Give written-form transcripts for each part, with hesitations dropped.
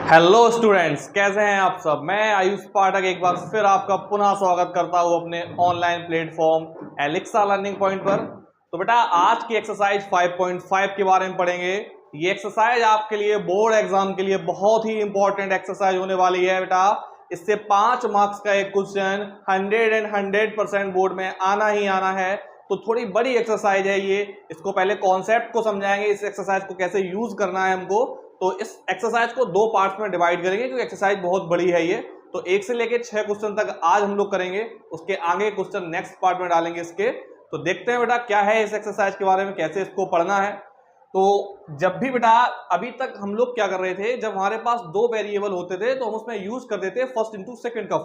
Hello students, कैसे हैं आप सब। मैं आयुष पाठक एक बार फिर आपका पुनः स्वागत करता हूं अपने ऑनलाइन प्लेटफॉर्म एलिक्सा लर्निंग पॉइंट पर। तो बेटा आज की एक्सरसाइज 5.5 के बारे में पढ़ेंगे। ये एक्सरसाइज आपके लिए बोर्ड एग्जाम के लिए बहुत ही इंपॉर्टेंट एक्सरसाइज होने वाली है बेटा। इससे 5 मार्क्स का एक क्वेश्चन 100% बोर्ड में आना ही आना है। तो थोड़ी बड़ी एक्सरसाइज है ये। इसको पहले कॉन्सेप्ट को समझाएंगे, इस एक्सरसाइज को कैसे यूज करना है हमको। तो इस एक्सरसाइज को 2 पार्ट्स में डिवाइड करेंगे क्योंकि एक्सरसाइज बहुत बड़ी है ये। तो 1 से लेके 6 क्वेश्चन तक आज हम लोग करेंगे, उसके आगे क्वेश्चन नेक्स्ट पार्ट में डालेंगे इसके। तो देखते हैं बेटा क्या है इस एक्सरसाइज के बारे में, कैसे इसको पढ़ना है। तो जब भी बेटा अभी तक हम लोग क्या कर रहे थे, जब हमारे पास 2 वेरिएबल होते थे तो हम उसमें यूज करते थे फर्स्ट इंटू सेकंड का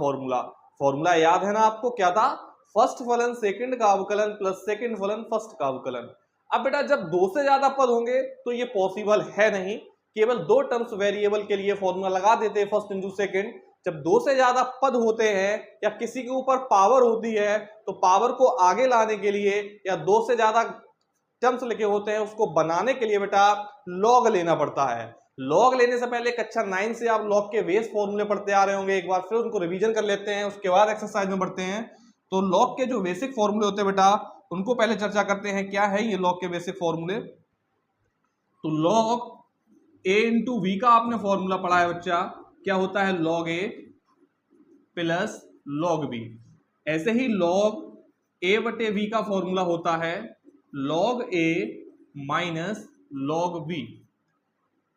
फॉर्मूला याद है ना आपको, क्या था? फर्स्ट फलन सेकंड का अवकलन प्लस सेकंड फलन फर्स्ट का अवकलन। अब बेटा जब 2 से ज्यादा पद होंगे तो ये पॉसिबल है नहीं, केवल 2 टर्म्स वेरिएबल के लिए फॉर्मूला लगा देते हैं फर्स्ट इंटू सेकंड। जब 2 से ज्यादा पद होते हैं या किसी के ऊपर पावर होती है तो पावर को आगे लाने के लिए या 2 से ज्यादा टर्म्स लिखे होते हैं उसको बनाने के लिए बेटा लॉग लेना पड़ता है। लॉग लेने से पहले कक्षा 9 से आप लॉग के बेस फॉर्मूले पढ़ते आ रहे होंगे, एक बार फिर उनको रिवीजन कर लेते हैं, उसके बाद एक्सरसाइज में बढ़ते हैं। तो लॉग के जो बेसिक फॉर्मूले होते हैं बेटा उनको पहले चर्चा करते हैं। क्या है ये लॉग के बेसिक फॉर्मूले? तो लॉग ए इंटू वी का आपने फॉर्मूला पढ़ा है बच्चा, क्या होता है? लॉग ए प्लस लॉग बी। ऐसे ही लॉग ए बटे वी का फॉर्मूला होता है लॉग ए माइनस लॉग बी।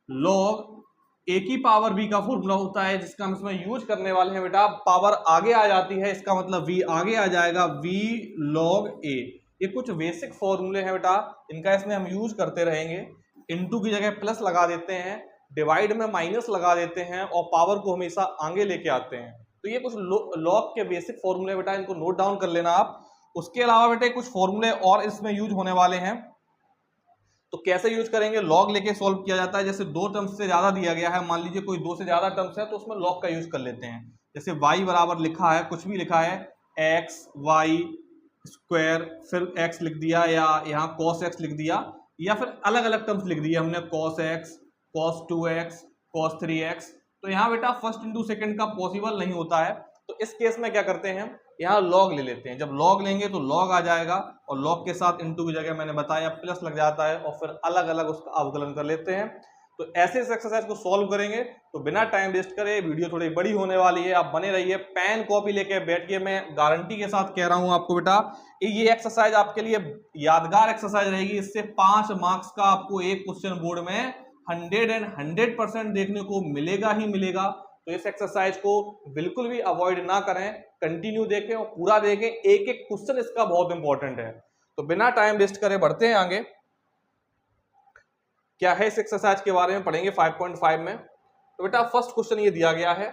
लॉग ए की पावर बी का फॉर्मूला होता है जिसका हम इसमें यूज करने वाले हैं बेटा, पावर आगे आ जाती है इसका मतलब वी आगे आ जाएगा, वी लॉग ए। ये कुछ बेसिक फॉर्मूले हैं बेटा, इनका इसमें हम यूज करते रहेंगे। इनटू की जगह प्लस लगा देते हैं, डिवाइड में माइनस लगा देते हैं और पावर को हमेशा आगे लेके आते हैं। तो ये कुछ लॉग के बेसिक फॉर्मूले बेटा, इनको नोट डाउन कर लेना आप। उसके अलावा बेटे कुछ फॉर्मूले और इसमें यूज होने वाले हैं। तो कैसे यूज करेंगे? लॉग लेके सॉल्व किया जाता है। जैसे 2 टर्म्स से ज्यादा दिया गया है, मान लीजिए कोई 2 से ज्यादा टर्म्स है तो उसमें लॉग का यूज कर लेते हैं। जैसे y बराबर लिखा है, कुछ भी लिखा है एक्स वाई स्क्वायर, फिर x लिख दिया या यहाँ cos x लिख दिया, या फिर अलग अलग टर्म्स लिख दिया हमने, cos x, cos 2x, cos 3x। तो यहाँ बेटा फर्स्ट इंटू सेकंड का पॉसिबल नहीं होता है, तो इस केस में क्या करते हैं, यहाँ लॉग ले लेते हैं। जब लॉग लेंगे तो लॉग आ जाएगा और लॉग के साथ इंटू की जगह मैंने बताया प्लस लग जाता है और फिर अलग अलग उसका अवकलन कर लेते हैं। तो ऐसे इस एक्सरसाइज को सॉल्व करेंगे। तो बिना टाइम वेस्ट करे, वीडियो थोड़ी बड़ी होने वाली है, आप बने रहिए, पेन कॉपी लेके बैठिए। मैं गारंटी के साथ कह रहा हूं आपको बेटा, ये एक्सरसाइज आपके लिए यादगार एक्सरसाइज रहेगी। इससे 5 मार्क्स का आपको एक क्वेश्चन बोर्ड में 100% देखने को मिलेगा ही मिलेगा। तो इस एक्सरसाइज को बिल्कुल भी अवॉइड ना करें, कंटिन्यू देखें और पूरा देखें, एक एक क्वेश्चन इसका बहुत इंपॉर्टेंट है। तो बिना टाइम वेस्ट करे बढ़ते हैं आगे। क्या है इस एक्सरसाइज के बारे में पढ़ेंगे 5.5 में। तो बेटा फर्स्ट क्वेश्चन ये दिया गया है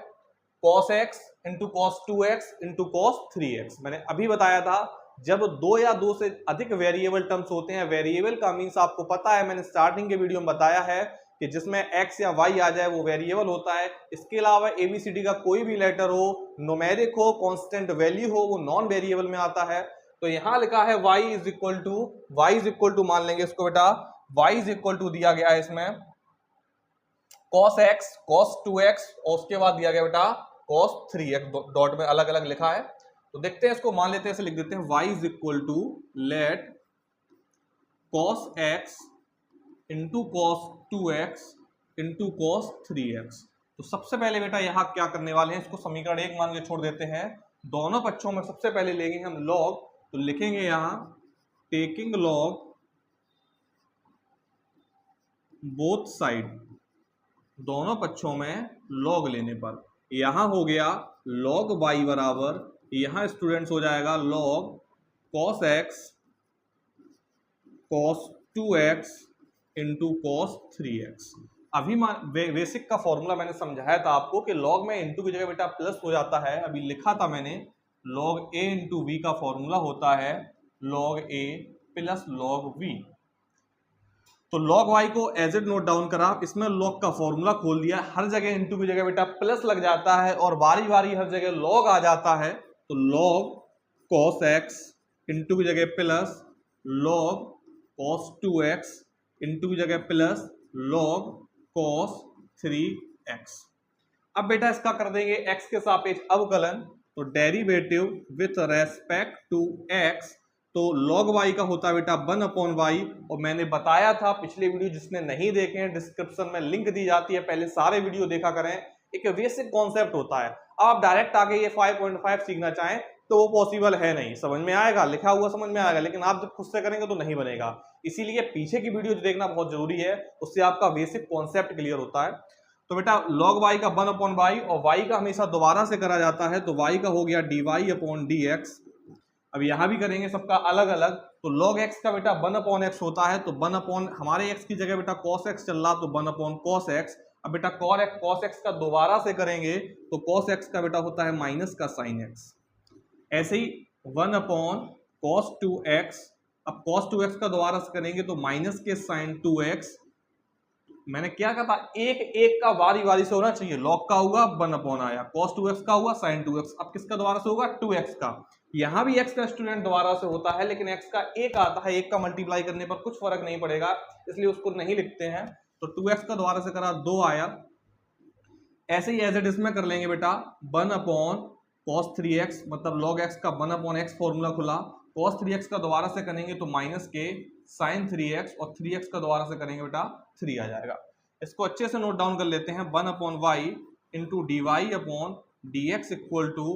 cos x into cos 2x into cos 3x। मैंने अभी बताया था जब 2 या 2 से अधिक वेरिएबल टर्म्स होते हैं, वेरिएबल का मीन्स आपको पता है, मैंने स्टार्टिंग के वीडियो में बताया है कि जिसमें x या y आ जाए वो वेरिएबल होता है। इसके अलावा ABCD का कोई भी लेटर हो, न्यूमेरिक हो, कांस्टेंट वैल्यू हो, वो नॉन वेरिएबल में आता है। तो यहां लिखा है y इज इक्वल टू मान लेंगे इसको बेटा, y इज इक्वल टू दिया गया है इसमें cos x, cos 2x और उसके बाद दिया गया बेटा cos 3x, डॉट में अलग अलग लिखा है। तो देखते हैं इसको, मान लेते हैं, ऐसे लिख देते हैं y is equal to let cos x into cos 2x into cos 3x। तो सबसे पहले बेटा यहाँ क्या करने वाले हैं, इसको समीकरण 1 मान के छोड़ देते हैं। दोनों पक्षों में सबसे पहले लेंगे हम लॉग। तो लिखेंगे यहाँ टेकिंग लॉग बोथ साइड, दोनों पक्षों में लॉग लेने पर यहां हो गया log y बराबर, यहां स्टूडेंट्स हो जाएगा log cos x cos 2x into cos 3x। अभी बेसिक का फॉर्मूला मैंने समझाया था आपको कि log में इंटू की जगह बेटा प्लस हो जाता है। अभी लिखा था मैंने log a इंटू v का फॉर्मूला होता है log a plus log v। तो log y को एज इट नोट डाउन करा, इसमें log का फॉर्मूला खोल दिया, हर जगह इंटू की जगह बेटा प्लस लग जाता है और बारी बारी हर जगह log आ जाता है। तो log cos x इंटू की जगह plus log cos 2x into की जगह प्लस log cos 3x। अब बेटा इसका कर देंगे x के सापेक्ष अवकलन, तो derivative with respect to x, तो log y का होता है बेटा 1/y। और मैंने बताया था पिछले वीडियो, जिसने नहीं देखे हैं डिस्क्रिप्शन में लिंक दी जाती है, पहले सारे वीडियो देखा करें। एक बेसिक कॉन्सेप्ट होता है। अब आप डायरेक्ट आके ये 5.5 सीखना चाहें तो वो पॉसिबल है नहीं। समझ में आएगा, लिखा हुआ समझ में आएगा, लेकिन आप जब खुद से करेंगे तो नहीं बनेगा। इसीलिए पीछे की वीडियो देखना बहुत जरूरी है, उससे आपका बेसिक कॉन्सेप्ट क्लियर होता है। तो बेटा log y का 1/y, और y का हमेशा दोबारा से करा जाता है, तो y का हो गया dy/dx। अब यहां भी करेंगे सबका अलग अलग। तो log x का बेटा 1/x होता है, तो 1 हमारे x की जगह बेटा cos x चल रहा, तो 1/cos x। अब बेटा cos x का दोबारा से करेंगे तो cos x का बेटा होता है माइनस का sin x। ऐसे ही 1/cos 2x, अब cos 2x का दोबारा से करेंगे तो माइनस के sin 2x। मैंने क्या कहा था, एक एक का बारी बारी से होना चाहिए। log का होगा 1 आया, cos 2x का हुआ sin 2x, अब किसका दोबारा से होगा 2x का। यहां भी x का स्टूडेंट दोबारा से होता है, लेकिन x का एक आता है, एक का मल्टीप्लाई करने पर कुछ फर्क नहीं पड़ेगा, इसलिए उसको नहीं लिखते हैं। तो 2x का दोबारा से करा 2 आया। ऐसे ही एज इट इज में कर लेंगे बेटा 1/cos 3x, मतलब log x का 1/x फॉर्मूला खुला। cos 3x का दोबारा से करेंगे तो माइनस के sin 3x, और 3x का दोबारा से करेंगे बेटा 3 आ जाएगा। इसको अच्छे से नोट डाउन कर लेते हैं। 1/y into dy/dx equal to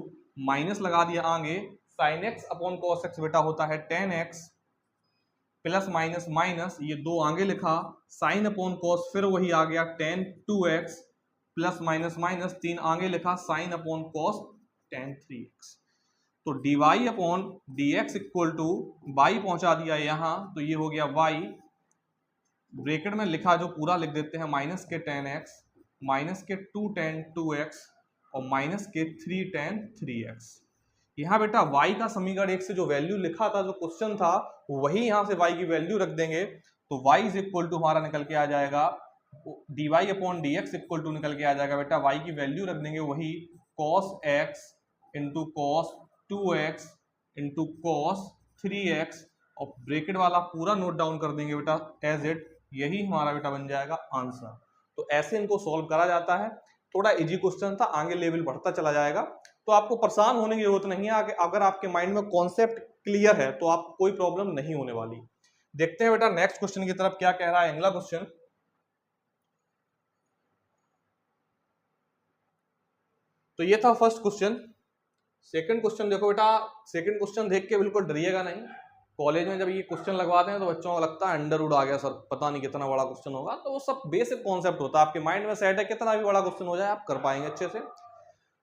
minus लगा दिया आगे sin x/cos x बेटा होता है 10x प्लस माइनस माइनस, ये 2 आगे लिखा, sin/cos फिर वही आ गया 10 2x प्लस माइनस माइनस 3 आगे लिखा, sin/cos 10 3x। तो dy/dx इक्वल टू y पहुंचा दिया यहां, तो ये हो गया y, ब्रैकेट में लिखा जो पूरा लिख देते हैं, माइनस के 10x माइनस के 2 10 2x और माइनस के 3 10 3x। यहाँ बेटा y का समीकरण 1 से जो वैल्यू लिखा था, जो क्वेश्चन था, वही यहाँ से y की वैल्यू रख देंगे, तो y इज इक्वल टू हमारा निकल के आ जाएगा dy/dx इक्वल टू निकल के आ जाएगा बेटा, y की वैल्यू रख देंगे वही cos x into cos 2x into cos 3x, और ब्रैकेट वाला पूरा नोट डाउन कर देंगे बेटा एज इट, यही हमारा बेटा बन जाएगा आंसर। तो ऐसे इनको सॉल्व करा जाता है। थोड़ा इजी क्वेश्चन था, आगे लेवल बढ़ता चला जाएगा, तो आपको परेशान होने की जरूरत नहीं है। अगर आपके माइंड में कॉन्सेप्ट क्लियर है तो आपको कोई प्रॉब्लम नहीं होने वाली। देखते हैं बेटा नेक्स्ट क्वेश्चन की तरफ क्या कह रहा है अगला क्वेश्चन। तो ये था फर्स्ट क्वेश्चन। सेकंड क्वेश्चन देखो बेटा, सेकंड क्वेश्चन देख के बिल्कुल डरिएगा नहीं। कॉलेज में जब ये क्वेश्चन लगवाते हैं तो बच्चों को लगता है अंडर रूट आ गया सर, पता नहीं कितना बड़ा क्वेश्चन होगा, तो वो सब बेसिक कॉन्सेप्ट होता है, आपके माइंड में सेट है, कितना भी बड़ा क्वेश्चन हो जाए आप कर पाएंगे अच्छे से।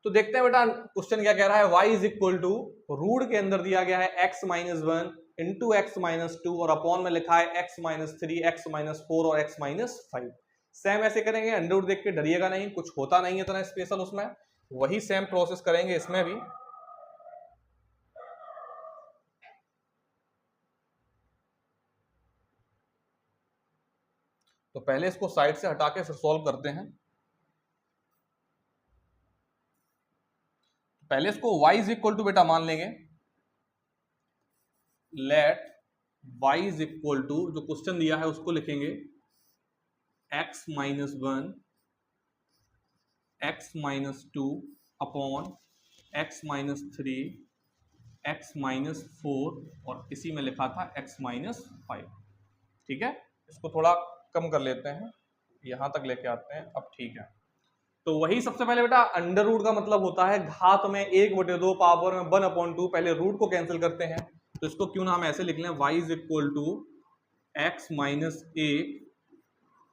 तो देखते हैं बेटा क्वेश्चन क्या कह रहा है, y is equal to root के अंदर दिया गया है x-1 इंटू x-2 और अपॉन में लिखा है x-3 x-4 और x-5। सेम ऐसे करेंगे, अंडर रूट देख के डरिएगा नहीं, कुछ होता नहीं है इतना स्पेशल उसमें, वही सेम प्रोसेस करेंगे इसमें भी। तो पहले इसको साइड से हटा के फिर सॉल्व करते हैं। पहले इसको y इज इक्वल टू बेटा मान लेंगे, let y is equal to जो क्वेश्चन दिया है उसको लिखेंगे x-1 x-2 upon x-3 x-4 और इसी में लिखा था x-5। ठीक है, इसको थोड़ा कम कर लेते हैं, यहां तक लेके आते हैं, अब ठीक है। तो वही सबसे पहले बेटा अंडर रूट का मतलब होता है घात में 1/2 पावर में 1/2, पहले रूट को कैंसिल करते हैं। तो इसको क्यों ना हम ऐसे लिख लें, y is equal to x-1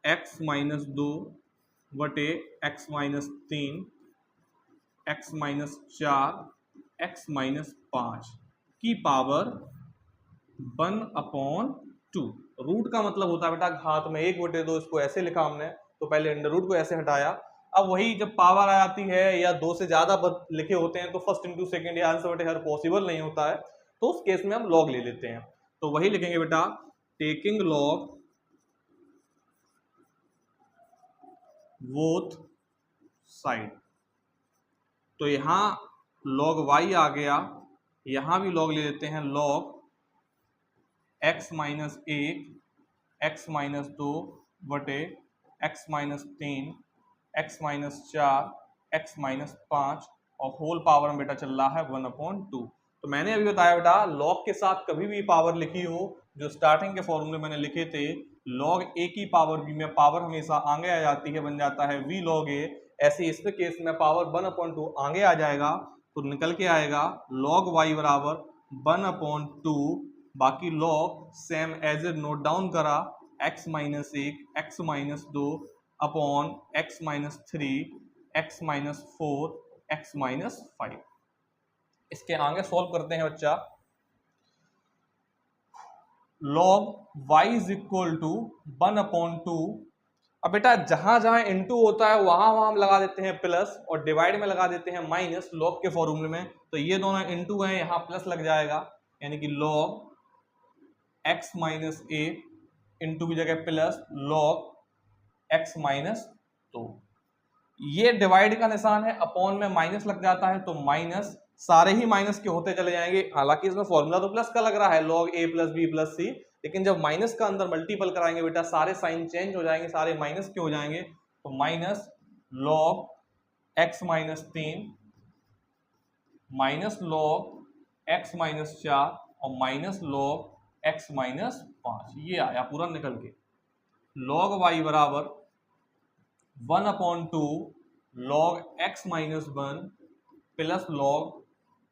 x-2 बटे x-3 x-4 x-5 की पावर 1/2। रूट का मतलब होता है बेटा घात में 1/2, इसको ऐसे लिखा हमने, तो पहले अंडर रूट को ऐसे हटाया। अब वही जब पावर आ जाती है या 2 से ज्यादा लिखे होते हैं तो फर्स्ट इंटू सेकेंड या आंसर बटे हर पॉसिबल नहीं होता है, तो उस केस में हम लॉग ले लेते हैं। तो वही लिखेंगे बेटा टेकिंग लॉग बोथ साइड। तो यहां log y आ गया, यहां भी log ले लेते हैं, log x-1 x-2 बटे x-3 x-4 x माइनस 5 और होल पावर में बेटा चल रहा है 1/2। तो मैंने अभी बताया बेटा लॉग के साथ कभी भी पावर लिखी हो, जो स्टार्टिंग के फॉर्मूले मैंने लिखे थे, लॉग a की पावर b में पावर हमेशा आगे आ जाती है, बन जाता है v log a। ऐसे इसके केस में पावर 1/2 आगे आ जाएगा तो निकल के आएगा log y बराबर 1/2। बाकी log same as a note down करा, x माइनस 1 x माइनस 2 अपॉन x माइनस 3 x माइनस 4 x माइनस 5। इसके आगे सॉल्व करते हैं बच्चा। log y is equal to 1/2। अब बेटा जहां जहां इनटू होता है वहां वहां हम लगा देते हैं प्लस और डिवाइड में लगा देते हैं माइनस log के फॉर्मूले में। तो ये दोनों इनटू हैं, यहां प्लस लग जाएगा, यानी कि log x माइनस ए इंटू की जगह प्लस log x माइनस 2। ये डिवाइड का निशान है, अपॉन में माइनस लग जाता है तो माइनस, सारे ही माइनस के होते चले जाएंगे। हालांकि इसमें फॉर्मूला तो प्लस का लग रहा है log a plus B plus C, लेकिन जब माइनस का अंदर मल्टीपल कराएंगे बेटा सारे साइन चेंज हो जाएंगे, सारे माइनस के हो जाएंगे। तो माइनस log x माइनस 3 माइनस log x माइनस 4 और माइनस log x माइनस 5। ये आया पूरा निकल के। log y बराबर 1/2 log x माइनस 1 plus log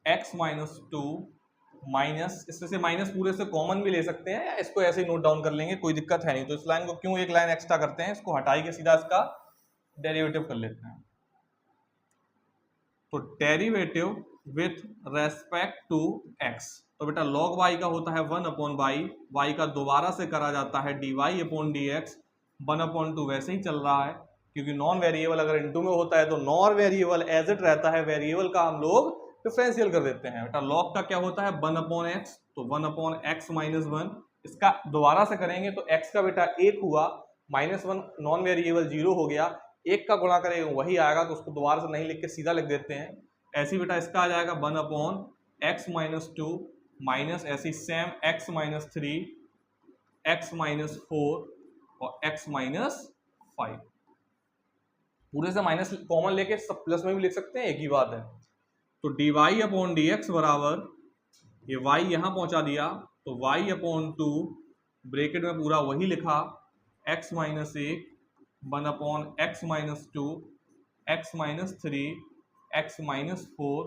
x minus 2 minus, इसमें से माइनस पूरे से कॉमन भी ले सकते हैं या इसको ऐसे ही नोट डाउन कर लेंगे, कोई दिक्कत है नहीं। तो इस लाइन को क्यों एक लाइन एक्स्ट्रा करते हैं, इसको हटाई के सीधा इसका डेरिवेटिव कर लेते हैं। तो derivative with respect to x, तो बेटा log y का होता है 1/y, y का दोबारा से करा जाता है dy अपॉन dx, 1/2 वैसे ही चल रहा है क्योंकि नॉन वेरिएबल अगर इनटू में होता है तो नॉन वेरिएबल एज इट रहता है, वेरिएबल का हम लोग डिफरेंशियल कर देते हैं। बेटा log का क्या होता है 1/x, तो 1/x माइनस 1, इसका दोबारा से करेंगे तो x का बेटा 1 हुआ, -1 नॉन वेरिएबल 0 हो गया, 1 का गुणा करेंगे वही आएगा, तो उसको दोबारा से नहीं लिख के सीधा लिख देते हैं। ऐसे बेटा इसका आ जाएगा 1/x माइनस 2 माइनस ऐसी सेम x माइनस 3 x माइनस 4 और x माइनस 5। पूरे से माइनस कॉमन लेके सब प्लस में भी लिख सकते हैं, एक ही बात है। तो dy अपॉन dx बराबर, ये y यहां पहुंचा दिया तो y अपॉन 2 ब्रैकेट में पूरा वही लिखा, x माइनस 1 1/x माइनस 2 x माइनस 3 x माइनस 4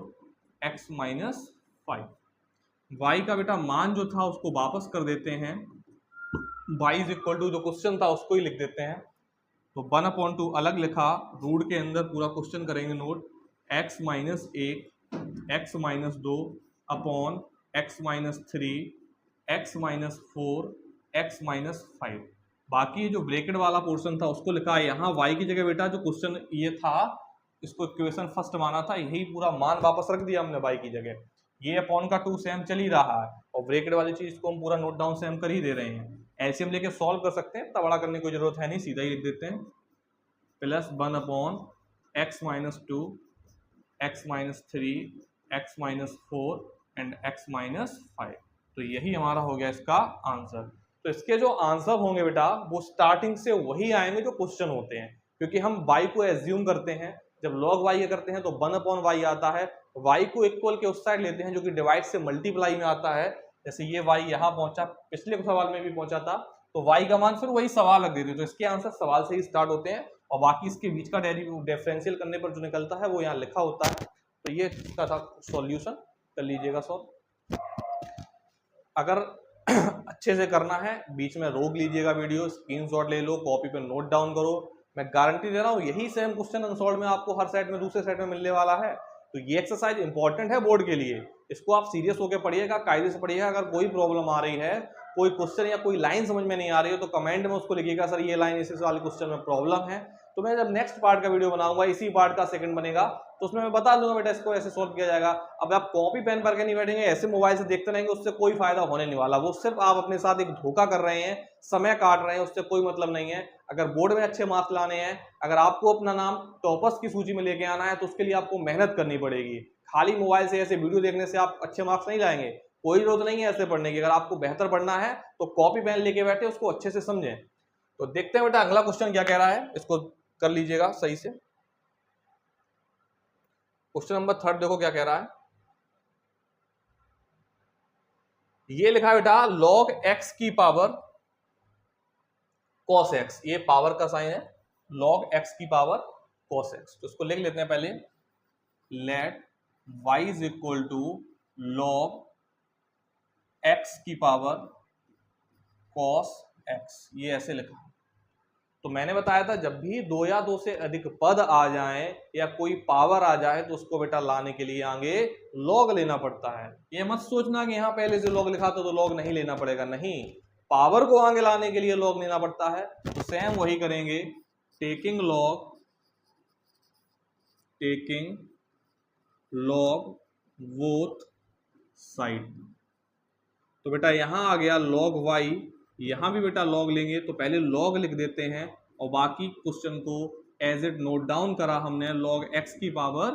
x माइनस 5। y का बेटा मान जो था उसको वापस कर देते हैं, y इज इक्वल टू जो क्वेश्चन था उसको ही लिख देते हैं। तो 1/2 अलग लिखा, रूट के अंदर पूरा क्वेश्चन करेंगे नोट, x माइनस 1 x माइनस 2 अपॉन x माइनस 3 x माइनस 4 x माइनस 5। बाकी जो ब्रैकेट वाला पोर्शन था उसको लिखा है यहाँ, y की जगह बेटा जो क्वेश्चन ये था इसको इक्वेशन फर्स्ट माना था, यही पूरा मान वापस रख दिया हमने y की जगह। ये अपॉन का 2 सेम चल ही रहा है और ब्रैकेट वाली चीज को हम पूरा नोट डाउन सेम कर ही दे रहे हैं। एलसीएम लेके सॉल्व कर सकते हैं, इतना बड़ा करने की जरूरत है नहीं, सीधा ही लिख देते हैं, प्लस 1/x माइनस 2 x माइनस 3 x माइनस 4 एंड x माइनस 5। तो यही हमारा हो गया इसका आंसर। तो इसके जो आंसर होंगे बेटा वो स्टार्टिंग से वही आएंगे जो क्वेश्चन होते हैं, क्योंकि हम y को एज्यूम करते हैं, जब log y करते हैं तो 1/y आता है, y को इक्वल के उस साइड लेते हैं जो कि डिवाइड से मल्टीप्लाई में आता है। जैसे ये y यहाँ पहुंचा, पिछले सवाल में भी पहुंचा था, तो y का मान फिर वही सवाल रख देते, तो इसके आंसर सवाल से ही स्टार्ट होते हैं और बाकी इसके बीच का डिफरेंशियल करने पर जो निकलता है वो यहाँ लिखा होता है। तो ये इसका था सॉल्यूशन, कर लीजिएगा सॉल्व। अगर अच्छे से करना है बीच में रोक लीजिएगा वीडियो, स्क्रीनशॉट ले लो, कॉपी पे नोट डाउन करो, मैं गारंटी दे रहा हूँ यही सेम क्वेश्चन अनसॉल्व में आपको हर सेट में दूसरे सेट में मिलने वाला है। तो ये एक्सरसाइज इंपॉर्टेंट है बोर्ड के लिए, इसको आप सीरियस होकर पढ़िएगा, कायदे से पढ़िएगा। अगर कोई प्रॉब्लम आ रही है, कोई क्वेश्चन या कोई लाइन समझ में नहीं आ रही है तो कमेंट में उसको लिखिएगा सर ये लाइन इस वाले क्वेश्चन में प्रॉब्लम है। तो मैं जब नेक्स्ट पार्ट का वीडियो बनाऊंगा, इसी पार्ट का सेकंड बनेगा, तो उसमें मैं बता दूंगा बेटा इसको ऐसे सॉल्व किया जाएगा। अब आप कॉपी पेन पर के नहीं बैठेंगे, ऐसे मोबाइल से देखते रहेंगे, उससे कोई फायदा होने नहीं वाला, वो सिर्फ आप अपने साथ एक धोखा कर रहे हैं, समय काट रहे हैं, उससे कोई मतलब नहीं है। अगर बोर्ड में अच्छे मार्क्स लाने हैं, अगर आपको अपना नाम टॉपर्स की सूची में लेके आना है तो उसके लिए आपको मेहनत करनी पड़ेगी। खाली मोबाइल से ऐसे वीडियो देखने से आप अच्छे मार्क्स नहीं लाएंगे, कोई जरूरत नहीं है ऐसे पढ़ने की। अगर आपको बेहतर पढ़ना है तो कॉपी पेन लेके बैठे, उसको अच्छे से समझें। तो देखते हैं बेटा अगला क्वेश्चन क्या कह रहा है, इसको कर लीजिएगा सही से। क्वेश्चन नंबर 3 देखो क्या कह रहा है। ये लिखा है बेटा log x की पावर cos x, ये पावर का साइन है, log x की पावर cos x। तो इसको लिख लेते हैं पहले, let y is equal to log x की पावर cos x, ये ऐसे लिखा। तो मैंने बताया था जब भी दो या दो से अधिक पद आ जाएं या कोई पावर आ जाए तो उसको बेटा लाने के लिए आगे लॉग लेना पड़ता है। ये मत सोचना कि यहाँ पहले से लॉग लिखा था तो लॉग नहीं लेना पड़ेगा, नहीं, पावर को आगे लाने के लिए लॉग लेना पड़ता है। तो सेम वही करेंगे, टेकिंग लॉग बोथ साइड। तो बेटा यहां आ गया log y, यहां भी बेटा log लेंगे तो पहले log लिख देते हैं और बाकी क्वेश्चन को एज इट नोट डाउन करा हमने log x की पावर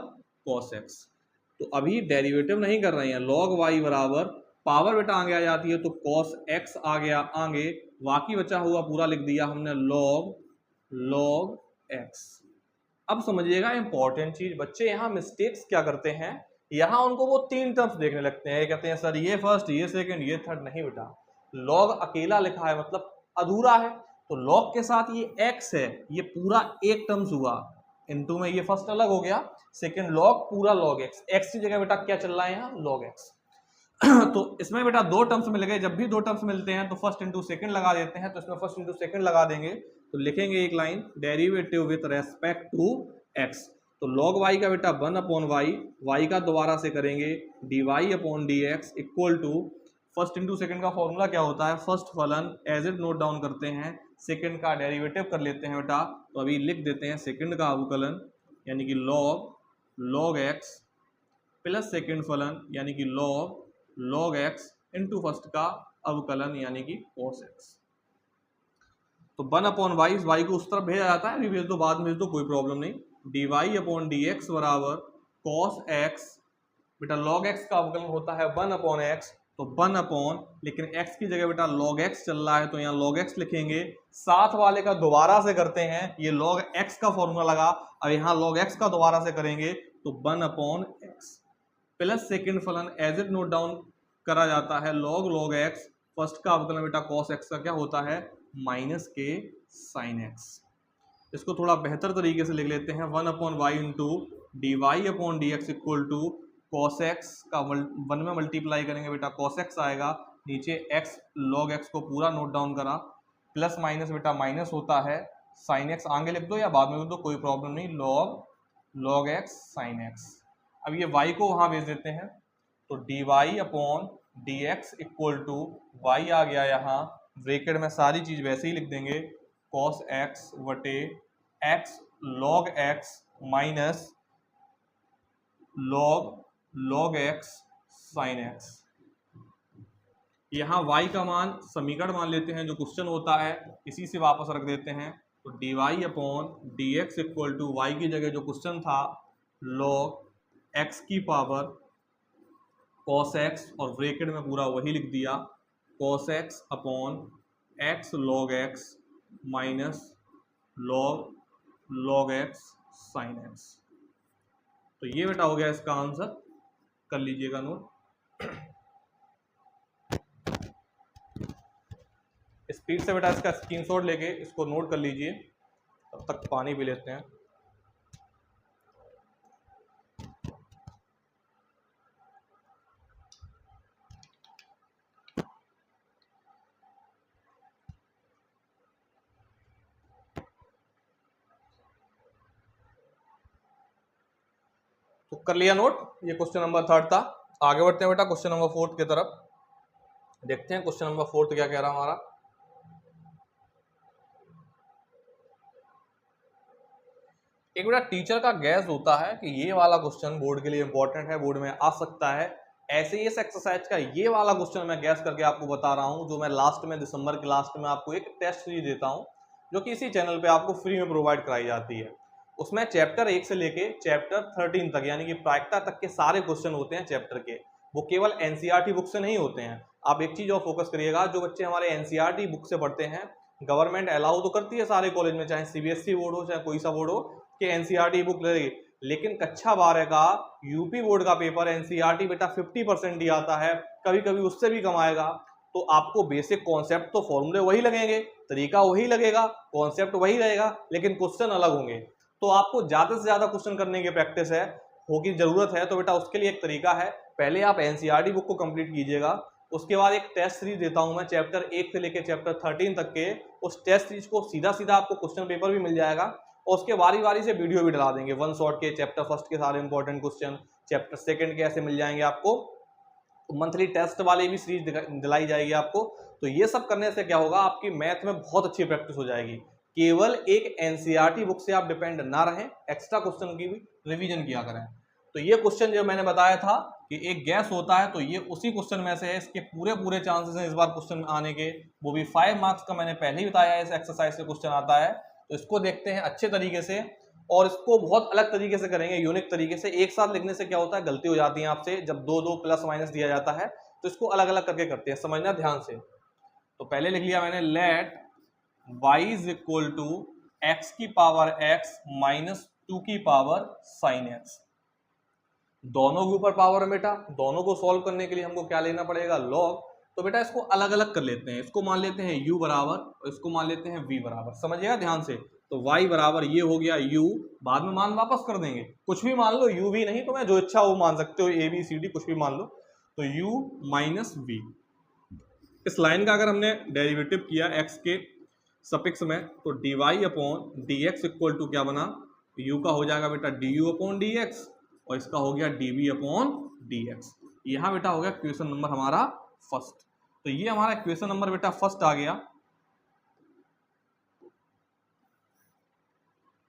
cos x। तो अभी डेरिवेटिव नहीं कर रहे हैं, log y बराबर पावर बेटा आगे आ जाती है तो cos x आ गया आगे, बाकी बचा हुआ पूरा लिख दिया हमने log x। अब समझिएगा इंपॉर्टेंट चीज, बच्चे यहाँ मिस्टेक्स क्या करते हैं, यहाँ उनको वो तीन टर्म्स देखने लगते हैं, कहते हैं सर ये फर्स्ट, ये सेकंड, ये थर्ड। नहीं बेटा, लॉग अकेला लिखा है मतलब अधूरा है, तो लॉग के साथ ये x है, ये पूरा एक टर्म्स हुआ, इनटू में ये फर्स्ट अलग हो गया, सेकंड लॉग पूरा log x, x की जगह बेटा क्या चल रहा है यहाँ log x। तो इसमें बेटा दो टर्म्स मिल गए, जब भी दो टर्म्स मिलते हैं तो फर्स्ट इंटू सेकंड लगा देते हैं, तो इसमें फर्स्ट इंटू सेकंड लगा देंगे तो लिखेंगे एक line, derivative with respect to x। तो log y का बेटा 1 अपॉन वाई, वाई का दोबारा से करेंगे dy upon dx equal to, first into second का फॉर्मूला क्या होता है, फर्स्ट फलन एज इट नोट डाउन करते हैं, सेकंड का डेरिवेटिव कर लेते हैं बेटा, तो अभी लिख देते हैं सेकंड का अवकलन यानी कि log x प्लस सेकंड फलन यानी कि log x इंटू फर्स्ट का अवकलन यानी कि cos x। तो 1 अपॉन वाई, वाई को उस तरफ भेजा जाता है, अभी भेज दो, बाद में भेज दो, कोई प्रॉब्लम नहीं। dy अपॉन dx बराबर cos x, बेटा log x का अवकलन होता है 1 अपॉन x, तो 1 अपॉन, लेकिन x की जगह बेटा log x चल रहा है तो यहाँ log x लिखेंगे, साथ वाले का दोबारा से करते हैं, ये log x का फॉर्मूला लगा, अब यहाँ log x का दोबारा से करेंगे तो 1 अपॉन x प्लस सेकेंड फलन एज इट नोट डाउन करा जाता है log x, फर्स्ट का अवकलन बेटा cos x का क्या होता है माइनस के साइन x। इसको थोड़ा बेहतर तरीके से लिख लेते हैं, 1 upon y into d Y upon D x equal to cos x का 1 में मल्टीप्लाई करेंगे बेटा cos x आएगा, नीचे x log x को पूरा नोट डाउन करा, प्लस माइनस बेटा माइनस होता है, साइन x आगे लिख दो या बाद में लिख दो, कोई प्रॉब्लम नहीं, log x साइन x। अब ये y को वहां भेज देते हैं तो D Y upon D x equal to Y आ गया यहाँ, ब्रैकेट में सारी चीज वैसे ही लिख देंगे, cos x वटे x log x minus log x sin x। यहाँ y का मान समीकरण मान लेते हैं जो क्वेश्चन होता है, इसी से वापस रख देते हैं, तो dy upon D x equal to y की जगह जो क्वेश्चन था log x की पावर cos x और ब्रैकेट में पूरा वही लिख दिया, cos x upon x log x minus log x sin x। तो ये बेटा हो गया इसका आंसर, कर लीजिएगा नोट। स्पीड से बेटा इसका स्क्रीनशॉट लेके इसको नोट कर लीजिए, तब तक पानी पी लेते हैं। तो कर लिया नोट, ये क्वेश्चन नंबर 3 था। आगे बढ़ते हैं बेटा क्वेश्चन नंबर 4 की तरफ, देखते हैं क्वेश्चन नंबर 4 क्या कह रहा हमारा। एक बेटा टीचर का गैस होता है कि ये वाला क्वेश्चन बोर्ड के लिए इंपॉर्टेंट है, बोर्ड में आ सकता है, ऐसे ही इस एक्सरसाइज का ये वाला क्वेश्चन मैं गैस करके आपको बता रहा हूं, जो मैं लास्ट में दिसंबर के लास्ट में आपको एक टेस्ट सीरीज देता हूं जो कि इसी चैनल पे आपको फ्री में प्रोवाइड कराई जाती है। उसमें चैप्टर 1 से लेके चैप्टर 13 तक यानी कि प्रायिकता तक के सारे क्वेश्चन होते हैं चैप्टर के, वो केवल एनसीईआरटी बुक से नहीं होते हैं। आप एक चीज और फोकस करिएगा, जो बच्चे हमारे एनसीईआरटी बुक से पढ़ते हैं, गवर्नमेंट अलाउ तो करती है सारे कॉलेज में, चाहे सीबीएसई बोर्ड हो चाहे कोई सा बोर्ड हो, कि एनसीईआरटी बुक लगेगी, लेकिन कक्षा 12 का यूपी बोर्ड का पेपर एनसीईआरटी बेटा 50% ही आता है, कभी कभी उससे भी कम आएगा। तो आपको बेसिक कॉन्सेप्ट तो फॉर्मूले वही लगेंगे, तरीका वही लगेगा, कॉन्सेप्ट वही रहेगा, लेकिन क्वेश्चन अलग होंगे। तो आपको ज्यादा से ज्यादा क्वेश्चन करने की प्रैक्टिस है होगी, जरूरत है, तो बेटा उसके लिए एक तरीका है, पहले आप एनसीईआरटी बुक को कंप्लीट कीजिएगा, उसके बाद एक टेस्ट सीरीज देता हूं मैं चैप्टर 1 से लेकर चैप्टर 13 तक के, उस टेस्ट सीरीज को सीधा सीधा आपको क्वेश्चन पेपर भी मिल जाएगा और उसके बारी बारी से वीडियो भी डला देंगे, वन शॉट के चैप्टर फर्स्ट के सारे इंपॉर्टेंट क्वेश्चन, चैप्टर सेकंड के ऐसे मिल जाएंगे आपको, मंथली टेस्ट वाली भी सीरीज दिलाई जाएगी आपको। तो ये सब करने से क्या होगा, आपकी मैथ में बहुत अच्छी प्रैक्टिस हो जाएगी, केवल एक एनसीईआरटी बुक से आप डिपेंड ना रहें, एक्स्ट्रा क्वेश्चन की भी रिवीजन किया करें। तो ये क्वेश्चन जो मैंने बताया था कि एक गैस होता है, तो ये उसी क्वेश्चन में से है, इसके पूरे पूरे चांसेस हैं इस बार क्वेश्चन आने के, वो भी 5 मार्क्स का, मैंने पहले ही बताया है इस एक्सरसाइज से क्वेश्चन आता है। तो इसको देखते हैं अच्छे तरीके से, और इसको बहुत अलग तरीके से करेंगे, यूनिक तरीके से। एक साथ लिखने से क्या होता है, गलती हो जाती है आपसे, जब दो दो प्लस माइनस दिया जाता है, तो इसको अलग अलग करके करते हैं, समझना ध्यान से। तो पहले लिख लिया मैंने, let y is equal to x की पावर x माइनस 2 की पावर साइन x। दोनों के ऊपर पावर है बेटा, दोनों को सॉल्व करने के लिए हमको क्या लेना पड़ेगा, लॉग। तो बेटा इसको अलग अलग कर लेते हैं, इसको मान लेते हैं u बराबर और इसको मान लेते हैं v बराबर, समझिएगा ध्यान से। तो y बराबर ये हो गया u, बाद में मान वापस कर देंगे, कुछ भी मान लो, u v नहीं, तो मैं जो इच्छा वो मान सकते हो, a b c d कुछ भी मान लो। तो u माइनस v, इस लाइन का अगर हमने डेरिवेटिव किया x के सपिक्स में, तो dy upon dx equal to क्या बना, u का हो जाएगा बेटा du अपॉन dx, और इसका हो गया dv अपॉन dx। यहाँ बेटा हो गया क्वेश्चन नंबर हमारा फर्स्ट। तो ये हमारा क्वेश्चन नंबर बेटा फर्स्ट आ गया,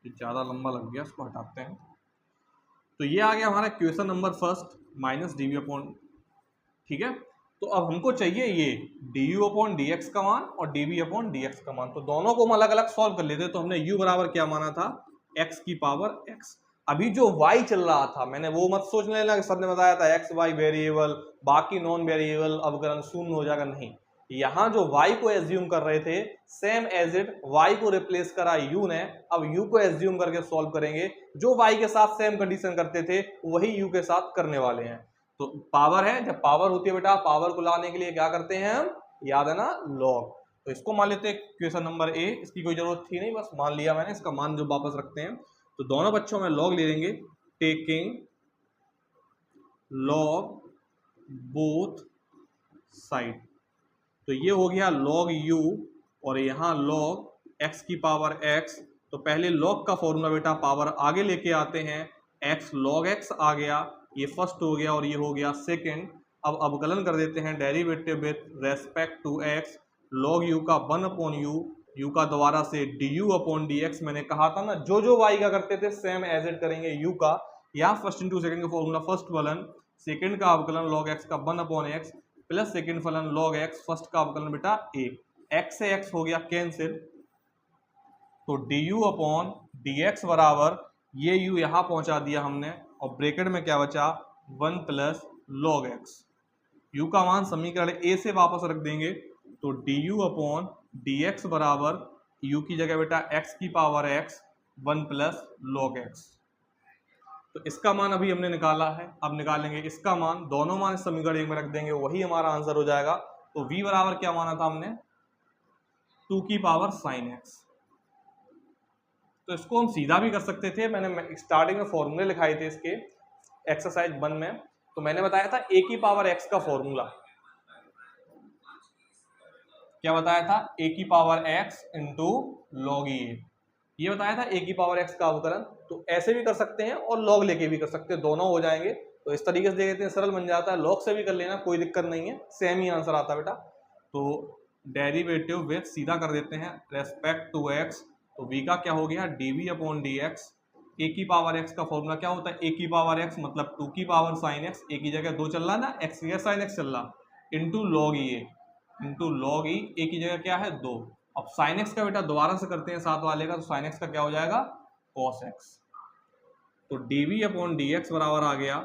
ज्यादा लंबा लग गया, इसको हटाते हैं। तो ये आ गया हमारा question number first, minus dv upon, ठीक है। तो अब हमको चाहिए ये du अपॉन dx का मान और dv अपॉन dx का मान, तो दोनों को हम अलग अलग सॉल्व कर लेते। तो हमने u बराबर क्या माना था, x की पावर x। अभी जो y चल रहा था, मैंने वो मत सोच लेना कि सर ने बताया था x y वेरिएबल, बाकी नॉन वेरिएबल अवकलन शून्य हो जाएगा, नहीं। यहाँ जो y को एज्यूम कर रहे थे, सेम एज इट y को रिप्लेस करा u ने, अब u को एज्यूम करके सॉल्व करेंगे, जो y के साथ सेम कंडीशन करते थे वही u के साथ करने वाले हैं। तो पावर है, जब पावर होती है बेटा, पावर को लाने के लिए क्या करते हैं हम, याद है ना, लॉग। तो इसको मान लेते हैं क्वेश्चन नंबर ए, इसकी कोई जरूरत थी नहीं, बस मान लिया मैंने, इसका मान जो वापस रखते हैं। तो दोनों बच्चों में लॉग ले लेंगे, टेकिंग लॉग बोथ साइड। तो ये हो गया लॉग u और यहाँ लॉग x की पावर x। तो पहले लॉग का फॉर्मूला बेटा पावर आगे लेके आते हैं, x log x आ गया, ये फर्स्ट हो गया और ये हो गया सेकंड। अब अवकलन कर देते हैं, derivative with respect to x, log u का 1 अपॉन u का दोबारा से du अपॉन dx। मैंने कहा था ना, जो जो y का करते थे सेम एज इट करेंगे u का। यहाँ फर्स्ट इंटू सेकंड का फॉर्मूला, फर्स्ट फलन सेकंड का अवकलन log x का 1 अपॉन x प्लस सेकंड फलन log x, फर्स्ट का अवकलन बेटा a, x से x हो गया कैंसिल। तो du अपॉन dx बराबर ये u यहाँ पहुंचा दिया हमने, और ब्रैकेट में क्या बचा, 1 प्लस log x। u का मान समीकरण a से वापस रख देंगे, तो du अपॉन dx बराबर u की जगह बेटा x की power x 1 plus log x। तो इसका मान अभी हमने निकाला है, अब निकालेंगे इसका मान, दोनों मान इस समीकरण एक में रख देंगे, वही हमारा आंसर हो जाएगा। तो v बराबर क्या माना था हमने, 2 की पावर साइन x। तो इसको हम सीधा भी कर सकते थे, मैंने स्टार्टिंग में फॉर्मूले लिखाए थे इसके एक्सरसाइज 1 में। तो मैंने बताया था a की पावर x का फॉर्मूला, क्या बताया था, a की power x into log e, ये बताया था a की पावर x का अवकलन। तो ऐसे भी कर सकते हैं और लॉग लेके भी कर सकते हैं, दोनों हो जाएंगे। तो इस तरीके से देख लेते हैं, सरल बन जाता है, लॉग से भी कर लेना, कोई दिक्कत नहीं है, सेम ही आंसर आता है बेटा। तो डेरिवेटिव विथ सीधा कर देते हैं रेस्पेक्ट टू x, तो v का क्या हो गया, dv अपॉन dx। a की पावर x का फॉर्मूला क्या होता है, a की पावर x मतलब 2 की पावर साइन x, a की जगह 2 चल रहा है ना, x की जगह साइन x चल रहा, into log e, into log e, a की जगह क्या है 2। अब साइन x का बेटा दोबारा से करते हैं साथ वाले का, तो साइन x का क्या हो जाएगा, cos x। तो dv अपॉन dx बराबर आ गया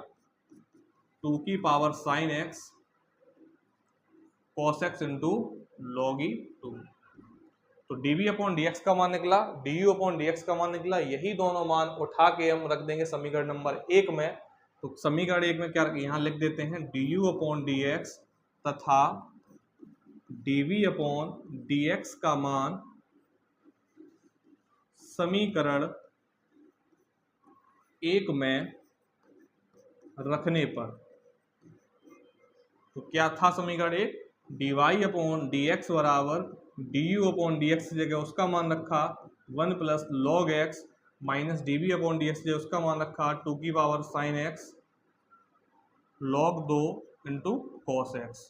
2 की power sine x cos x into log e 2। तो dv अपॉन dx का मान निकला, du अपॉन dx का मान निकला। यही दोनों मान उठा के हम रख देंगे समीकरण नंबर 1 में। तो समीकरण 1 में क्या यहाँ लिख देते हैं, du अपॉन dx तथा dv अपॉन dx का मान समीकरण 1 में रखने पर, तो क्या था समीकरण 1, dy अपॉन dx बराबर du अपॉन dx की जगह उसका मान रखा 1 plus log x minus dv upon dx की जगह उसका मान रखा 2 की power sine x log 2 into cos x.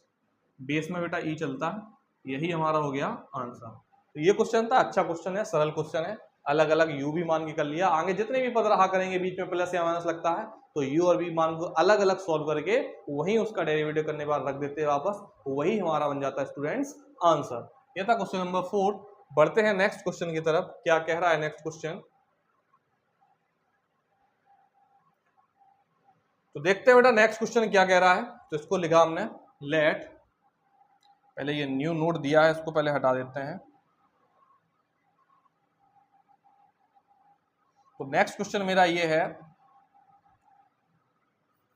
Base में बेटा ई चलता है, यही हमारा हो गया आंसर। तो ये क्वेश्चन था, अच्छा क्वेश्चन है, सरल क्वेश्चन है, अलग अलग यू भी मान के कर लिया। आगे जितने भी पद रहा करेंगे बीच में प्लस या माइनस लगता है तो यू और बी मान को अलग अलग सॉल्व करके वही उसका डेरिवेटिव करने के बाद रख देते हैं वापस, वही हमारा बन जाता है स्टूडेंट्स आंसर। ये था क्वेश्चन नंबर 4। बढ़ते हैं नेक्स्ट क्वेश्चन की तरफ। क्या कह रहा है नेक्स्ट क्वेश्चन, तो देखते हैं बेटा नेक्स्ट क्वेश्चन क्या कह रहा है। तो इसको लिखा हमने लेट, पहले ये न्यू नोट दिया है इसको पहले हटा देते हैं। तो नेक्स्ट क्वेश्चन मेरा ये है,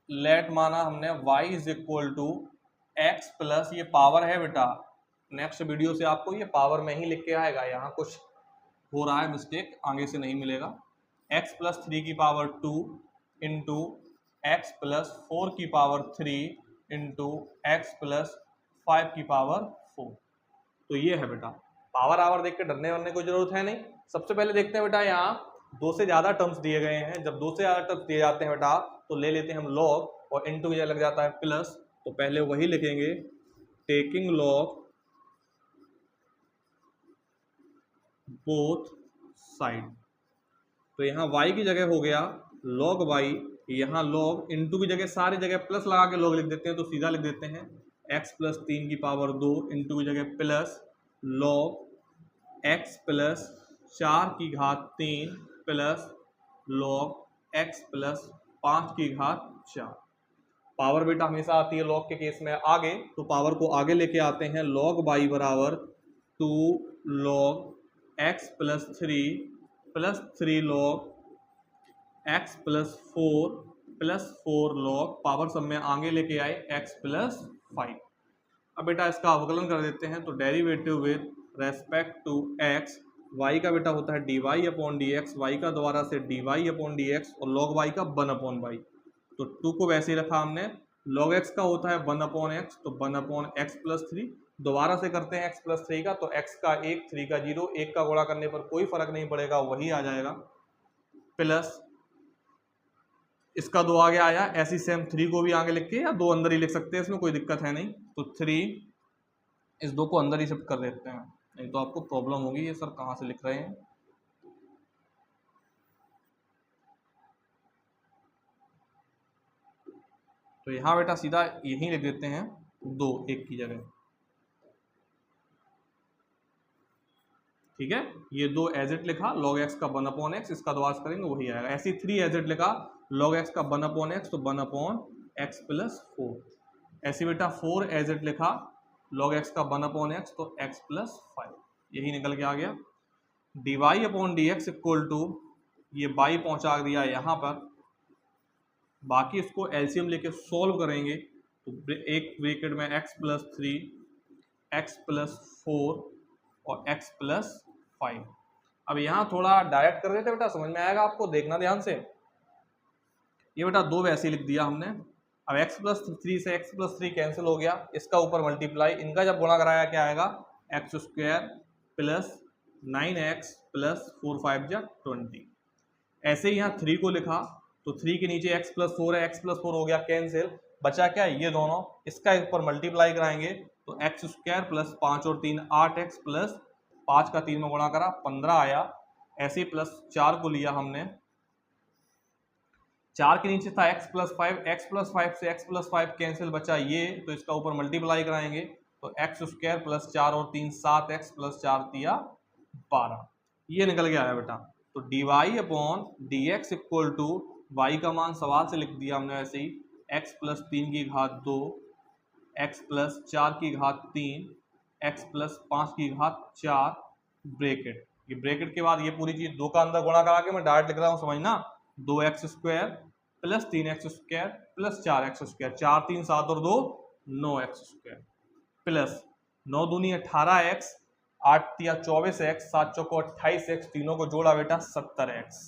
लेट माना हमने y is equal to x plus, ये पावर है बेटा, नेक्स्ट वीडियो से आपको ये पावर में ही लिख के आएगा, यहाँ कुछ हो रहा है मिस्टेक, आगे से नहीं मिलेगा। x प्लस 3 की पावर 2 इंटू एक्स प्लस 4 की पावर 3 इंटू एक्स प्लस 5 की पावर 4। तो ये है बेटा, पावर आवर देख के डरने वरने कोई जरूरत है नहीं। सबसे पहले देखते हैं बेटा, यहाँ 2 से ज़्यादा टर्म्स दिए गए हैं। जब 2 से ज़्यादा टर्म्स दिए जाते हैं बेटा तो ले लेते हैं हम लॉग, और इनटू की लग जाता है प्लस, तो पहले वही लिखेंगे टेकिंग लॉग बोथ साइड। तो यहाँ y की जगह हो गया log y, यहाँ log, इनटू की जगह सारी जगह प्लस लगा के log लिख देते हैं, तो सीधा लिख देते हैं x प्लस 3 की पावर 2 इंटू की जगह प्लस log x प्लस 4 की घात 3 प्लस log x प्लस 5 की घात 4। पावर बेटा हमेशा आती है लॉग के केस में आगे, तो पावर को आगे लेके आते हैं, log y बराबर 2 log x plus 3 log x plus 4 log, power सब में आगे लेके आए x प्लस 5। अब बेटा इसका अवकलन कर देते हैं, तो derivative with respect to x, y का बेटा होता है dy अपॉन dx, y का दोबारा से dy अपॉन dx और log y का 1 अपॉन y। तो 2 को वैसे ही रखा हमने, log x का होता है 1 अपॉन x, तो 1 अपॉन x प्लस 3, दोबारा से करते हैं x प्लस 3 का, तो x का 1, 3 का 0, 1 का गुणा करने पर कोई फर्क नहीं पड़ेगा, वही आ जाएगा, प्लस इसका 2 आगे आया, ऐसी सेम 3 को भी आगे लिख के या 2 अंदर ही लिख सकते हैं, इसमें कोई दिक्कत है नहीं। तो 3, इस 2 को अंदर ही शिफ्ट कर देते हैं, नहीं तो आपको प्रॉब्लम होगी, ये सर कहाँ से लिख रहे हैं। तो यहाँ बेटा सीधा यहीं लिख देते हैं 2 1 की जगह, ठीक है। ये 2 एज इट लिखा, log x का 1 अपॉन x, इसका दोबारा करेंगे वही आएगा। ऐसी 3 एज इट लिखा, log x का 1 अपॉन x, तो 1 अपॉन x प्लस 4। ऐसी बेटा 4 एज इट लिखा, log x का 1 अपॉन x, तो x प्लस 5, यही निकल के आ गया। dy upon dx equal to, ये y पहुंचा दिया यहाँ पर, बाकी इसको एलसीएम लेके सॉल्व करेंगे, तो एक ब्रैकेट में x प्लस 3, x प्लस 4 और x प्लस 5। अब यहाँ थोड़ा डायरेक्ट कर देते बेटा, समझ में आएगा आपको, देखना ध्यान से। ये बेटा 2 वैसे ही लिख दिया हमने। अब x प्लस 3 से x प्लस 3 कैंसिल हो गया, इसका ऊपर मल्टीप्लाई, इनका जब गुणा कराया क्या आएगा, x square plus 9x plus 4 5 जा 20। ऐसे ही यहाँ 3 को लिखा, तो 3 के नीचे x प्लस 4 है, x प्लस 4 हो गया कैंसिल, बचा क्या ये दोनों, इसका ऊपर मल्टीप्लाई कराएंगे, तो एक्स स्क्वायर प्लस 5 और 3 8x प्लस 5 का 3 में गुणा करा 15 आया। ऐसे ही प्लस 4 को लिया हमने, 4 के नीचे था x प्लस 5, x प्लस 5 से x प्लस 5 कैंसिल, बचा ये, तो इसका ऊपर मल्टीप्लाई कराएंगे, तो एक्स स्क्वायर प्लस 4 और 3 7x प्लस 4 तिया 12, ये निकल के आया बेटा। तो dy upon dx equal to, y का मान सवाल से लिख दिया हमने ऐसे ही, x प्लस 3 की घात 2, x प्लस 4 की घात 3, x प्लस 5 की घात 4, ब्रेकेट, ये ब्रेकेट के बाद ये पूरी चीज 2 का अंदर गुणा करा के मैं डायरेक्ट लिख रहा हूँ, समझना, 2x² plus 3x² plus 4x², 4 3 7 और 2 9x² प्लस 9 दूनी 18x, 8 तिया 24x, 7 चौको 28x, तीनों को जोड़ा बेटा 70x।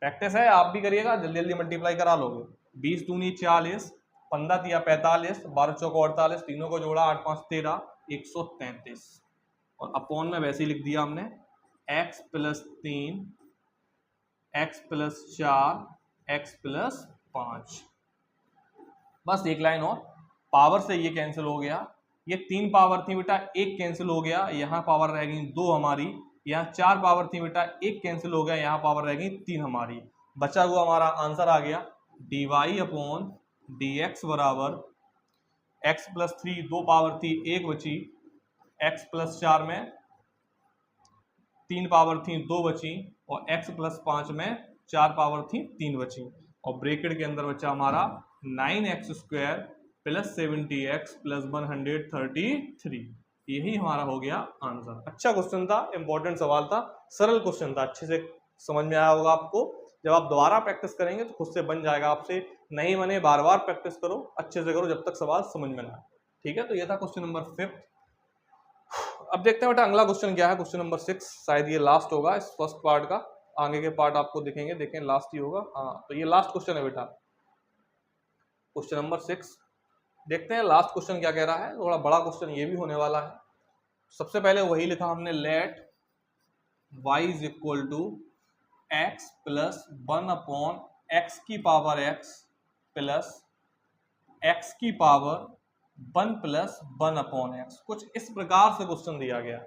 प्रैक्टिस है, आप भी करिएगा, जल्दी जल्दी मल्टीप्लाई करा लोगे। 20 दूनी 40, 15 तिया 45, 12 चौको 48, तीनों को जोड़ा 8 5 13, 133 और अपॉन में वैसे ही लिख दिया हमने x plus 3, x plus 4, x plus 5। बस एक लाइन और, पावर से ये कैंसिल हो गया, ये 3 पावर थी बेटा, 1 कैंसिल हो गया, यहाँ पावर रह गई 2 हमारी, यहाँ 4 पावर थी बेटा, 1 कैंसिल हो गया, यहाँ पावर रह गई 3 हमारी। बचा हुआ हमारा आंसर आ गया dy अपॉन dx बराबर x प्लस 3, 2 पावर थी 1 बची, x प्लस 4 में 3 पावर थी 2 बची और x प्लस 5 में 4 पावर थी 3 बची और ब्रेकेट के अंदर बचा हमारा 9x² प्लस 70x प्लस 133। यही हमारा हो गया आंसर। अच्छा क्वेश्चन था, इंपॉर्टेंट सवाल था, सरल क्वेश्चन था, अच्छे से समझ में आया होगा आपको। जब आप दोबारा प्रैक्टिस करेंगे तो खुद से बन जाएगा आपसे, नहीं बने बार बार प्रैक्टिस करो, अच्छे से करो जब तक सवाल समझ में ना आए। ठीक है, तो ये था क्वेश्चन नंबर 5। अब देखते हैं बेटा अगला क्वेश्चन क्या है, क्वेश्चन नंबर 6। शायद ये लास्ट होगा इस फर्स्ट पार्ट का, आगे के पार्ट आपको दिखेंगे, देखें लास्ट ही होगा। हाँ, तो ये लास्ट क्वेश्चन है बेटा, क्वेश्चन नंबर 6। देखते हैं लास्ट क्वेश्चन क्या कह रहा है, थोड़ा बड़ा क्वेश्चन ये भी होने वाला है। सबसे पहले वही लिखा हमने, let y is equal to x plus 1 upon x की पावर x प्लस x की पावर 1 प्लस 1 अपॉन x। कुछ इस प्रकार से क्वेश्चन दिया गया।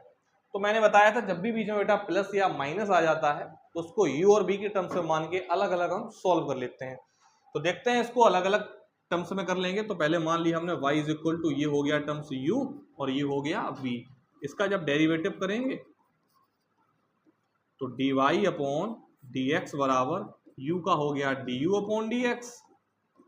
तो मैंने बताया था जब भी बीच में बेटा प्लस या माइनस आ जाता है तो उसको u और v के टर्म्स में मान के अलग अलग हम सॉल्व कर लेते हैं। तो देखते हैं इसको अलग अलग टर्म्स में कर लेंगे। तो पहले मान लिया हमने y इज इक्वल टू, ये हो गया टर्म्स u और ये हो गया v। इसका जब डेरिवेटिव करेंगे तो dy अपॉन dx बराबर u का हो गया du अपॉन dx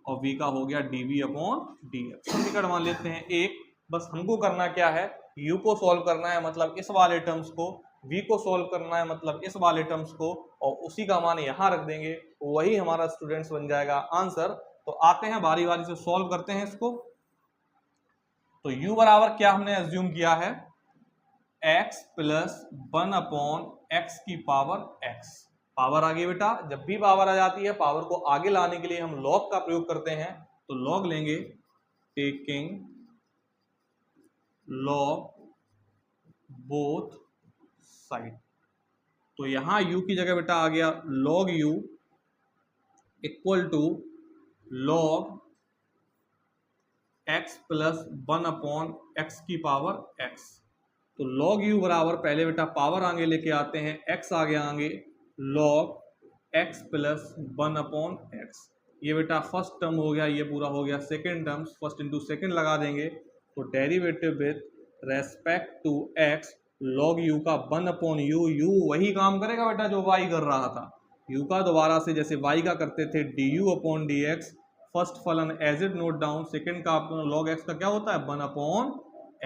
और v का हो गया dv अपॉन dx। समीकरण मान लेते हैं एक। बस हमको करना क्या है, u को सॉल्व करना है मतलब इस वाले टर्म्स को, v को सॉल्व करना है मतलब इस वाले टर्म्स को, और उसी का मान यहाँ रख देंगे, वही हमारा स्टूडेंट्स बन जाएगा आंसर। तो आते हैं बारी बारी से सॉल्व करते हैं इसको। तो u बराबर क्या हमने एज्यूम किया है, x प्लस 1 अपॉन x की पावर x। पावर आ गई बेटा, जब भी पावर आ जाती है पावर को आगे लाने के लिए हम लॉग का प्रयोग करते हैं। तो लॉग लेंगे, टेकिंग लॉग बोथ साइड। तो यहां u की जगह बेटा आ गया log u equal to log x plus 1 upon x की पावर x। तो log u बराबर, पहले बेटा पावर आगे लेके आते हैं, x आ गया आगे log x plus 1 upon x। ये बेटा फर्स्ट टर्म हो गया, ये पूरा हो गया second term, first into second लगा देंगे। तो derivative with respect to x log u का 1 अपॉन u वही काम करेगा बेटा जो y कर रहा था, u का दोबारा से जैसे y का करते थे du अपॉन dx। फर्स्ट फलन as it note down, second का log x का क्या होता है 1 अपॉन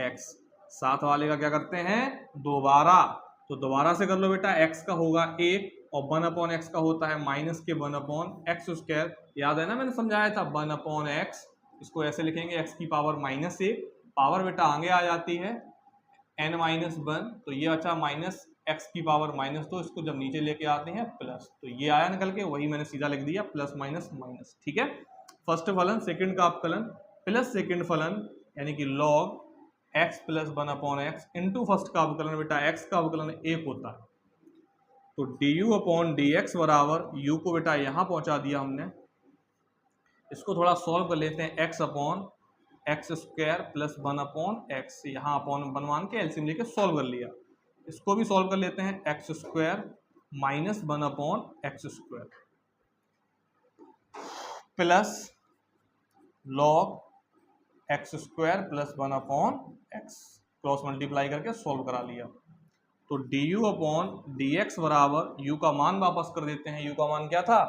x। साथ वाले का क्या करते हैं दोबारा, तो दोबारा से कर लो बेटा, x का होगा 1 और 1 अपॉन x का होता है माइनस के 1 अपॉन x स्क्वायर। याद है ना, मैंने समझाया था 1 अपॉन x, इसको ऐसे लिखेंगे x की पावर -1, पावर बेटा आगे आ जाती है n-1, तो ये अच्छा माइनस x की पावर -2, इसको जब नीचे लेके आते हैं प्लस, तो ये आया निकल के, वही मैंने सीधा लिख दिया प्लस माइनस माइनस। ठीक है, फर्स्ट फलन सेकंड का अपकलन प्लस सेकंड फलन यानी कि log x plus 1 upon x into first का अवकलन, बेटा x का अवकलन 1 होता है। तो du अपॉन dx बराबर u को बेटा यहाँ पहुँचा दिया हमने, इसको थोड़ा सॉल्व कर लेते हैं, x upon x square plus 1 upon x, यहाँ अपॉन बनवान के एलसीएम लेके सॉल्व कर लिया। इसको भी सॉल्व कर लेते हैं, x square minus 1 upon x square plus log x square plus 1 upon x, cross multiply करके सॉल्व करा लिया। तो du अपॉन dx बराबर u का मान वापस कर देते हैं, u का मान क्या था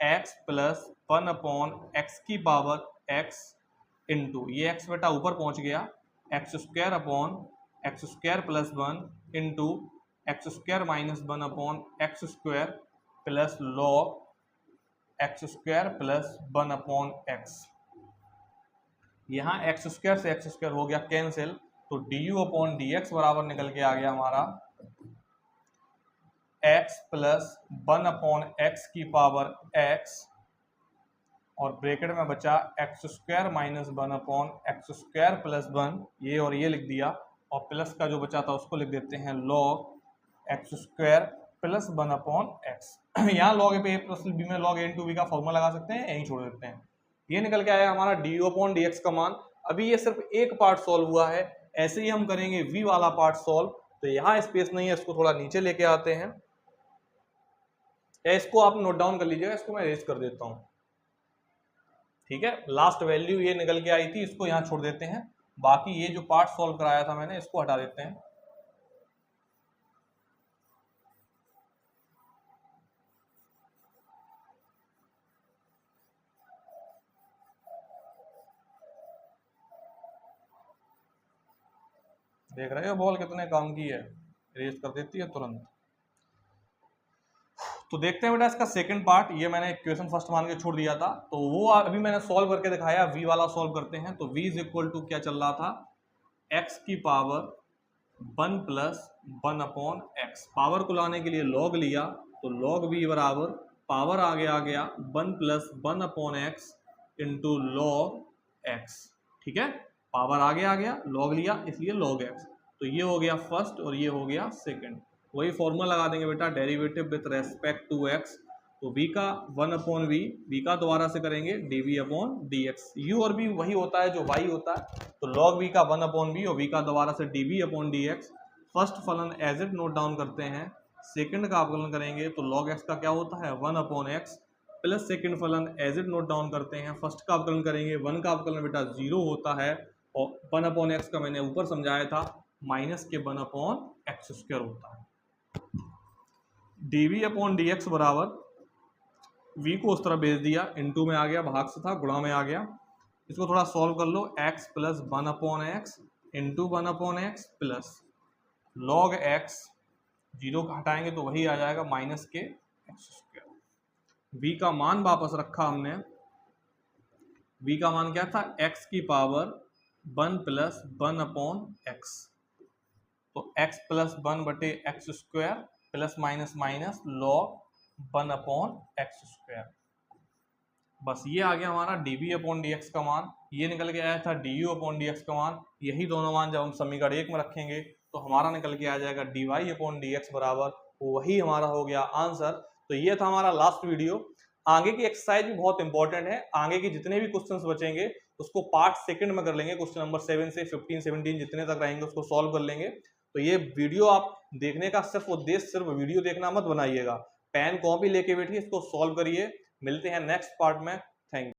x प्लस 1 अपॉन x की पावर x इंटू ये x बेटा ऊपर पहुंच गया, x square upon x square plus 1 into x square minus 1 upon x square plus log x square plus 1 upon x. यहाँ एक्स स्क्वायर से एक्स स्क्वायर हो गया कैंसिल, तो D you upon D x बराबर निकल के आ गया हमारा x प्लस 1 अपॉन एक्स की पावर x, और ब्रैकेट में बचा x square minus 1 upon x square plus 1, ये और ये लिख दिया, और प्लस का जो बचा था उसको लिख देते हैं log x square plus 1 upon x. यहाँ लॉग ए प्लस बी में लॉग ए इंटू बी का फॉर्मूला लगा सकते हैं, यहीं छोड़ देते हैं। ये निकल के आया हमारा D you upon D x का मान। अभी ये सिर्फ एक पार्ट सॉल्व हुआ है, ऐसे ही हम करेंगे v वाला पार्ट सॉल्व। तो यहाँ स्पेस नहीं है, इसको थोड़ा नीचे लेके आते हैं, या इसको आप नोट डाउन कर लीजिएगा, इसको मैं रेज कर देता हूँ। ठीक है, लास्ट वैल्यू ये निकल के आई थी, इसको यहाँ छोड़ देते हैं। बाकी ये जो पार्ट सॉल्व कराया था मैंने, इसको हटा देते हैं। देख रहे हो बॉल कितने काम की है, रेस कर देती है तुरंत। तो देखते हैं बेटा इसका सेकंड पार्ट। ये मैंने इक्वेशन फर्स्ट मान के छोड़ दिया था, तो वो अभी मैंने सॉल्व करके दिखाया। v वाला सॉल्व करते हैं। तो v इज इक्वल टू क्या चल रहा था, x की power 1 plus 1 upon x. Power को लाने के लिए log लिया, तो log v बराबर पावर आगे आ गया 1 plus 1 upon x into log x. ठीक है, पावर आगे आ गया, log लिया इसलिए log x। तो ये हो गया फर्स्ट और ये हो गया सेकंड। वही फॉर्मूला लगा देंगे बेटा, derivative with respect to x। तो v का 1 अपॉन v का दोबारा से करेंगे dv अपॉन dx। u और v वही होता है जो y होता है, तो log v का 1 अपॉन v और v का दोबारा से dv अपॉन dx। फर्स्ट फलन एज इट नोट डाउन करते हैं, सेकंड का अवकलन करेंगे तो log x का क्या होता है 1 अपॉन x, प्लस सेकंड फलन एज इट नोट डाउन करते हैं। फर्स्ट का अवकलन करेंगे, 1 का अवकलन बेटा 0 होता है, और 1 अपॉन एक्स का मैंने ऊपर समझाया था माइनस के 1 अपॉन एक्स स्क्वायर होता है। dv अपॉन dx बराबर v को उस तरह भेज दिया, इनटू में आ गया, भाग से था गुणा में आ गया। इसको थोड़ा सॉल्व कर लो, x plus 1 upon x into 1 upon x plus log x, zero का हटाएंगे तो वही आ जाएगा माइनस के एक्स स्क्वायर। v का मान वापस रखा हमने, v का मान क्या था, x की पावर 1 प्लस 1 अपॉन एक्स। तो x प्लस 1 बटे x square plus minus minus log 1 upon x square. बस ये आ गया हमारा dv अपॉन dx का मान। ये निकल के आया था du अपॉन dx का मान। यही दोनों मान जब हम समीकरण 1 में रखेंगे तो हमारा निकल के आ जाएगा dy अपॉन dx बराबर, वही हमारा हो गया आंसर। तो ये था हमारा लास्ट वीडियो। आगे की एक्सरसाइज भी बहुत इंपॉर्टेंट है, आगे के जितने भी क्वेश्चंस बचेंगे उसको पार्ट सेकंड में कर लेंगे। क्वेश्चन नंबर 7 से 15 17 जितने तक रहेंगे उसको सॉल्व कर लेंगे। तो ये वीडियो आप देखने का सिर्फ उद्देश्य सिर्फ वीडियो देखना मत बनाइएगा, पेन कॉपी लेके बैठिए, इसको सॉल्व करिए। मिलते हैं नेक्स्ट पार्ट में। Thank you.